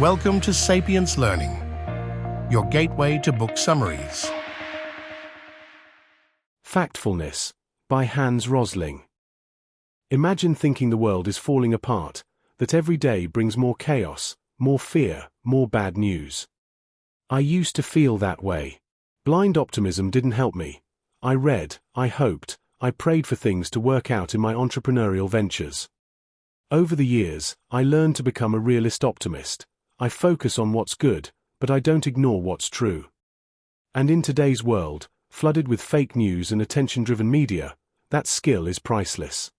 Welcome to Sapience Learning, your gateway to book summaries. Factfulness by Rosling. Imagine thinking the world is falling apart, that every day brings more chaos, more fear, more bad news. I used to feel that way. Blind optimism didn't help me. I read, I hoped, I prayed for things to work out in my entrepreneurial ventures. Over the years, I learned to become a realist optimist. I focus on what's good, but I don't ignore what's true. And in today's world, flooded with fake news and attention-driven media, that skill is priceless.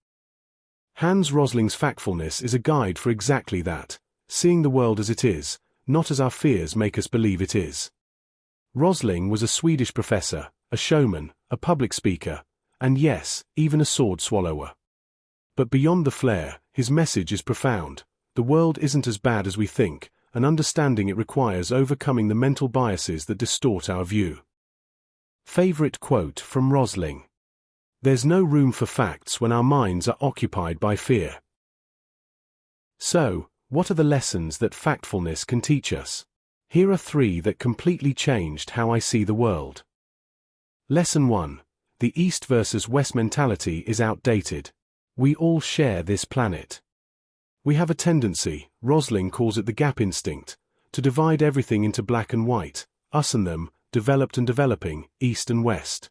Rosling's Factfulness is a guide for exactly that, seeing the world as it is, not as our fears make us believe it is. Rosling was a Swedish professor, a showman, a public speaker, and yes, even a sword swallower. But beyond the flair, his message is profound. The world isn't as bad as we think, and understanding it requires overcoming the mental biases that distort our view. Favorite quote from Rosling: "There's no room for facts when our minds are occupied by fear." So, what are the lessons that factfulness can teach us? Here are 3 that completely changed how I see the world. Lesson 1. The East versus West mentality is outdated. We all share this planet. We have a tendency, Rosling calls it the gap instinct, to divide everything into black and white, us and them, developed and developing, East and West.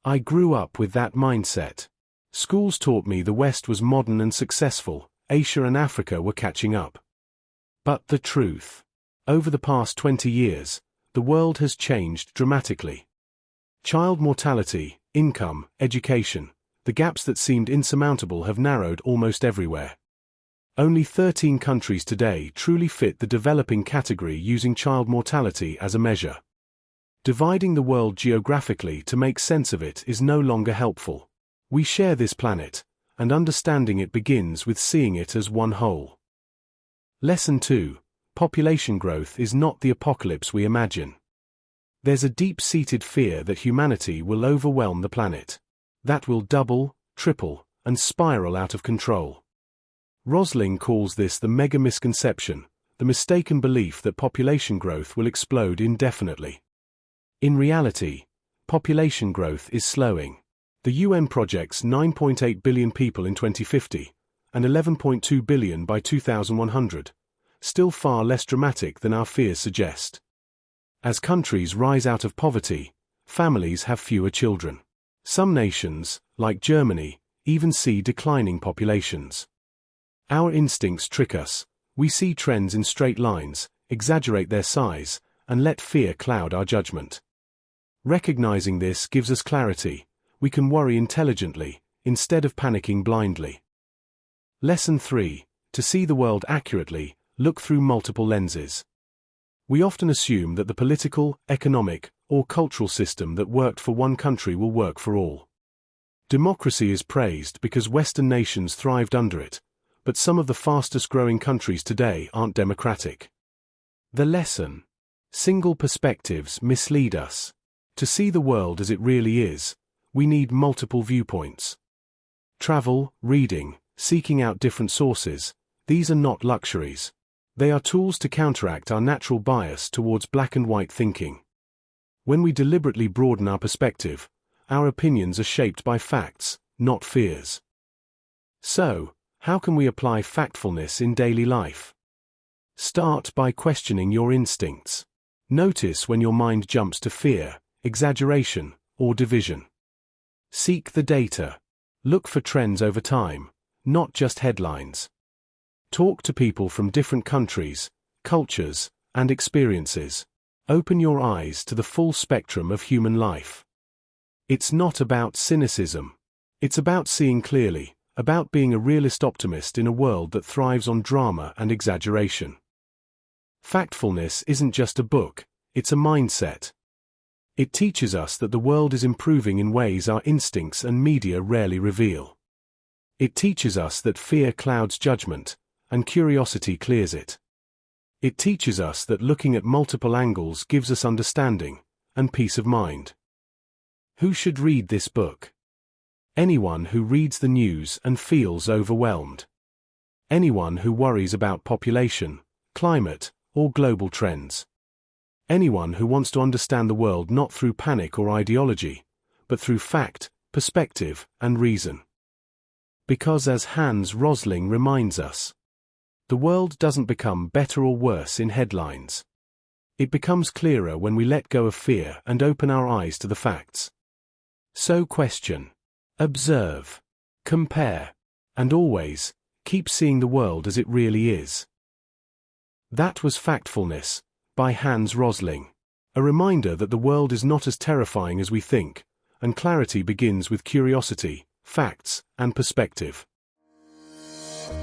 I grew up with that mindset. Schools taught me the West was modern and successful, Asia and Africa were catching up. But the truth. Over the past 20 years, the world has changed dramatically. Child mortality, income, education, the gaps that seemed insurmountable have narrowed almost everywhere. Only 13 countries today truly fit the developing category using child mortality as a measure. Dividing the world geographically to make sense of it is no longer helpful. We share this planet, and understanding it begins with seeing it as one whole. Lesson 2. Population growth is not the apocalypse we imagine. There's a deep-seated fear that humanity will overwhelm the planet. That will double, triple, and spiral out of control. Rosling calls this the mega misconception, the mistaken belief that population growth will explode indefinitely. In reality, population growth is slowing. The UN projects 9.8 billion people in 2050, and 11.2 billion by 2100, still far less dramatic than our fears suggest. As countries rise out of poverty, families have fewer children. Some nations, like Germany, even see declining populations. Our instincts trick us. We see trends in straight lines, exaggerate their size, and let fear cloud our judgment. Recognizing this gives us clarity. We can worry intelligently, instead of panicking blindly. Lesson 3. To see the world accurately, look through multiple lenses. We often assume that the political, economic, or cultural system that worked for one country will work for all. Democracy is praised because Western nations thrived under it, but some of the fastest-growing countries today aren't democratic. The lesson: single perspectives mislead us. To see the world as it really is, we need multiple viewpoints. Travel, reading, seeking out different sources, these are not luxuries. They are tools to counteract our natural bias towards black and white thinking. When we deliberately broaden our perspective, our opinions are shaped by facts, not fears. So, how can we apply factfulness in daily life? Start by questioning your instincts. Notice when your mind jumps to fear, exaggeration, or division. Seek the data. Look for trends over time, not just headlines. Talk to people from different countries, cultures, and experiences. Open your eyes to the full spectrum of human life. It's not about cynicism. It's about seeing clearly, about being a realist optimist in a world that thrives on drama and exaggeration. Factfulness isn't just a book, it's a mindset. It teaches us that the world is improving in ways our instincts and media rarely reveal. It teaches us that fear clouds judgment, and curiosity clears it. It teaches us that looking at multiple angles gives us understanding and peace of mind. Who should read this book? Anyone who reads the news and feels overwhelmed. Anyone who worries about population, climate, or global trends. Anyone who wants to understand the world not through panic or ideology, but through fact, perspective, and reason. Because as Hans Rosling reminds us, the world doesn't become better or worse in headlines. It becomes clearer when we let go of fear and open our eyes to the facts. So question, observe, compare, and always, keep seeing the world as it really is. That was Factfulness, by Hans Rosling. A reminder that the world is not as terrifying as we think, and clarity begins with curiosity, facts, and perspective.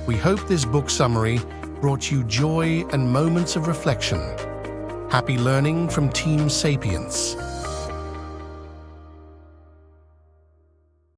We hope this book summary brought you joy and moments of reflection. Happy learning from Team Sapiens.